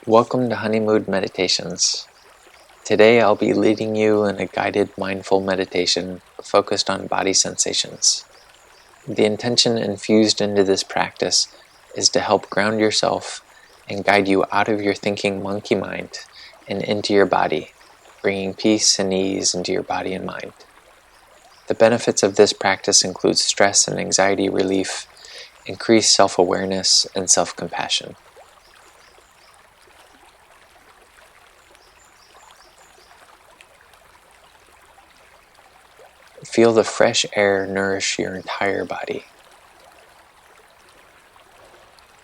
Welcome to Honeymood Meditations. Today I'll be leading you in a guided mindful meditation focused on body sensations. The intention infused into this practice is to help ground yourself and guide you out of your thinking monkey mind and into your body, bringing peace and ease into your body and mind. The benefits of this practice include stress and anxiety relief, increased self-awareness, and self-compassion. Feel the fresh air nourish your entire body.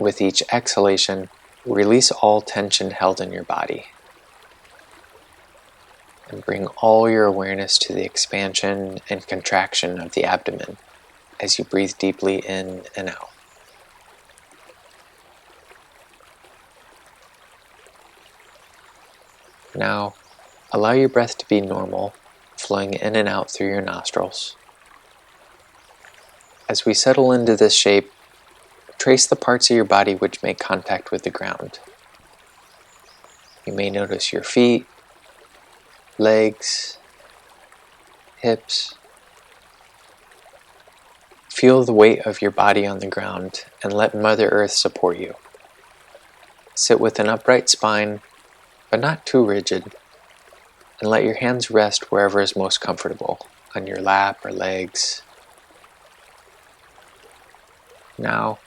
With each exhalation, release all tension held in your body. And bring all your awareness to the expansion and contraction of the abdomen as you breathe deeply in and out. Now, allow your breath to be normal, flowing in and out through your nostrils. As we settle into this shape, trace the parts of your body which make contact with the ground. You may notice your feet, legs, hips. Feel the weight of your body on the ground and let Mother Earth support you. Sit with an upright spine, but not too rigid, and let your hands rest wherever is most comfortable, on your lap or legs. Now,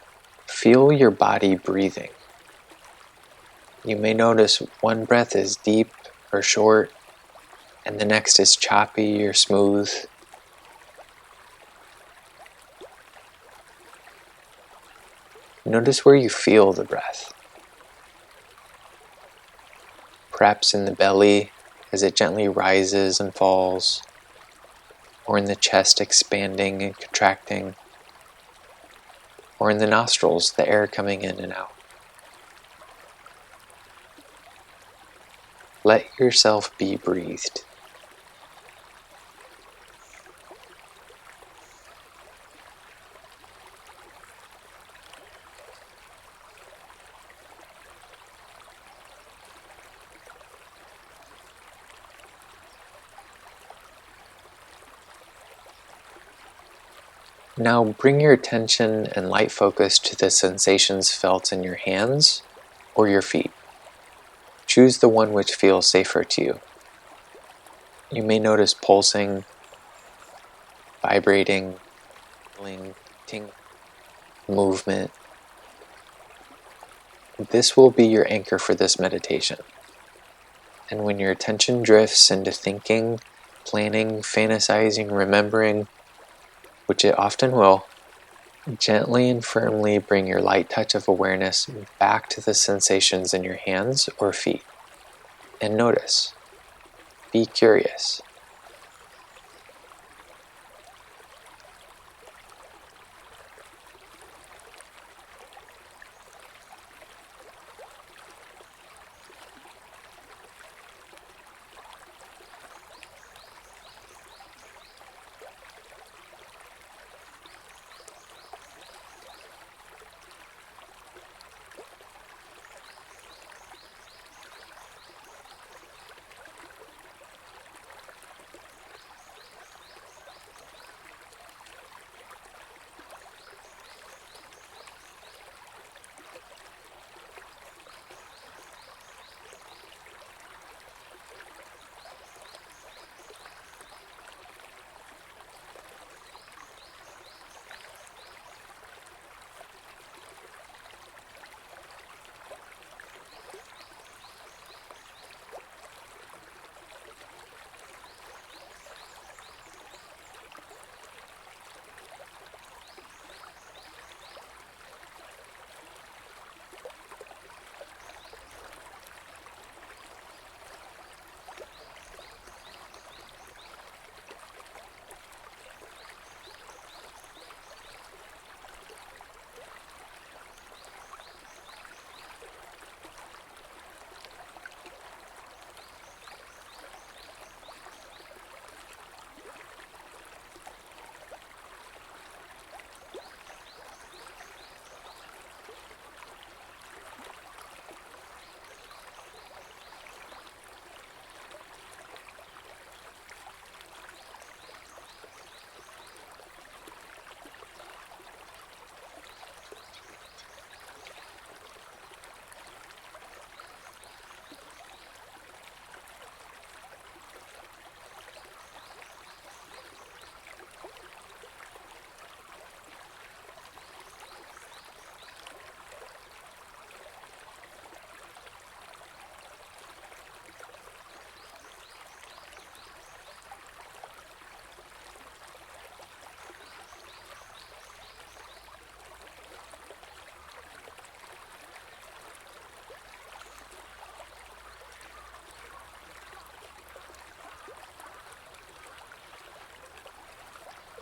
feel your body breathing. You may notice one breath is deep or short, and the next is choppy or smooth. Notice where you feel the breath. Perhaps in the belly as it gently rises and falls, or in the chest expanding and contracting, or in the nostrils, the air coming in and out. Let yourself be breathed. Now bring your attention and light focus to the sensations felt in your hands or your feet. Choose the one which feels safer to you. You may notice pulsing, vibrating, tingling, movement. This will be your anchor for this meditation. And when your attention drifts into thinking, planning, fantasizing, remembering, which it often will, gently and firmly bring your light touch of awareness back to the sensations in your hands or feet. And notice. Be curious.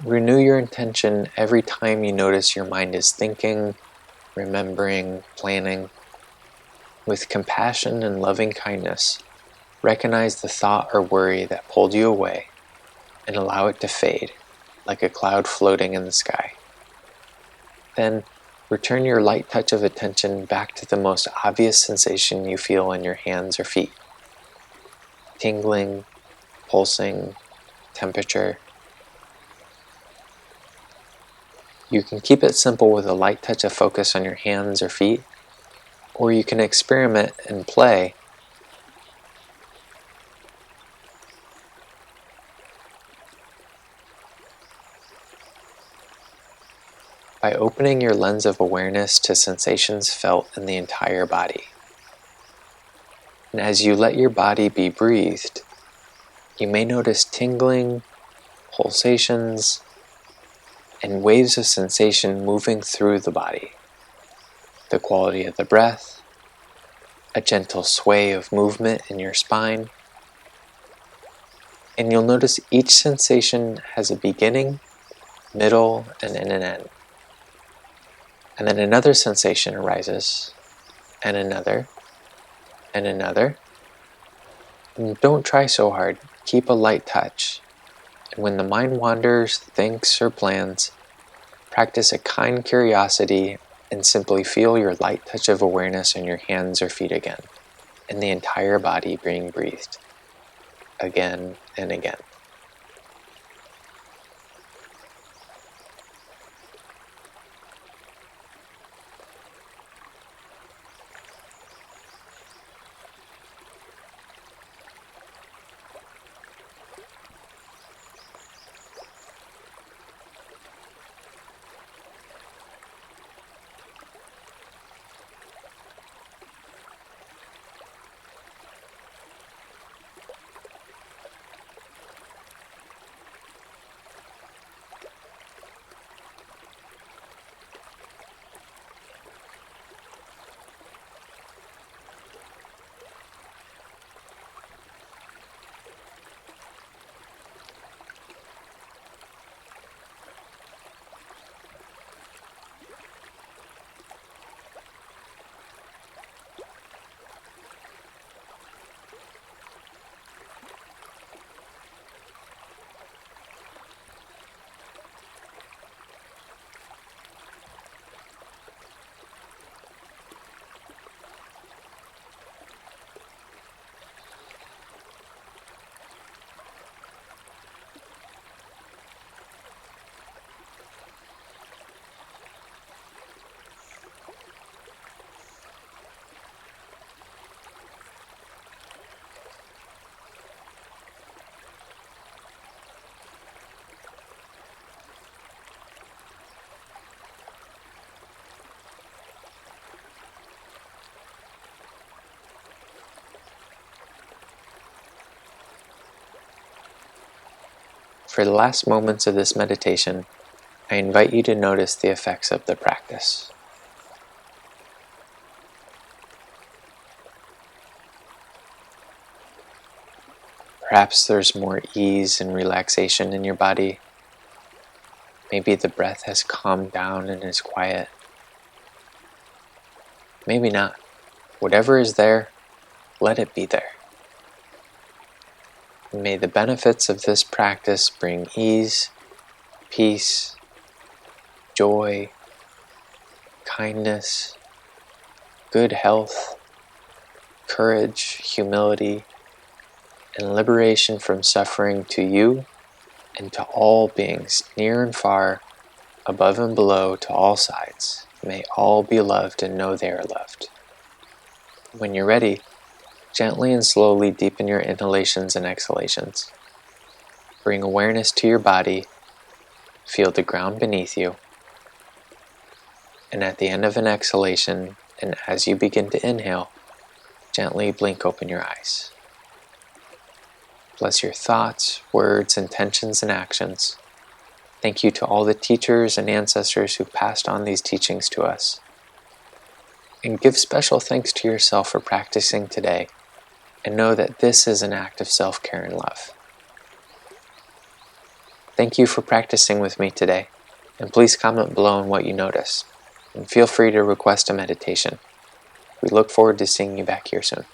renew your intention every time you notice your mind is thinking, remembering, planning. With compassion and loving kindness, recognize the thought or worry that pulled you away and allow it to fade, like a cloud floating in the sky. Then, return your light touch of attention back to the most obvious sensation you feel in your hands or feet. Tingling, pulsing, temperature. You can keep it simple with a light touch of focus on your hands or feet, or you can experiment and play by opening your lens of awareness to sensations felt in the entire body. And as you let your body be breathed, you may notice tingling, pulsations, and waves of sensation moving through the body. The quality of the breath, a gentle sway of movement in your spine, and you'll notice each sensation has a beginning, middle, and an end. And then another sensation arises, and another, and another. And don't try so hard, keep a light touch. And when the mind wanders, thinks, or plans, practice a kind curiosity and simply feel your light touch of awareness in your hands or feet again, and the entire body being breathed, again and again. For the last moments of this meditation, I invite you to notice the effects of the practice. Perhaps there's more ease and relaxation in your body. Maybe the breath has calmed down and is quiet. Maybe not. Whatever is there, let it be there. And may the benefits of this practice bring ease, peace, joy, kindness, good health, courage, humility, and liberation from suffering to you and to all beings near and far, above and below, to all sides. May all be loved and know they are loved. When you're ready, gently and slowly deepen your inhalations and exhalations. Bring awareness to your body, feel the ground beneath you, and at the end of an exhalation, and as you begin to inhale, gently blink open your eyes. Bless your thoughts, words, intentions, and actions. Thank you to all the teachers and ancestors who passed on these teachings to us. And give special thanks to yourself for practicing today, and know that this is an act of self-care and love. Thank you for practicing with me today, and please comment below on what you notice, and feel free to request a meditation. We look forward to seeing you back here soon.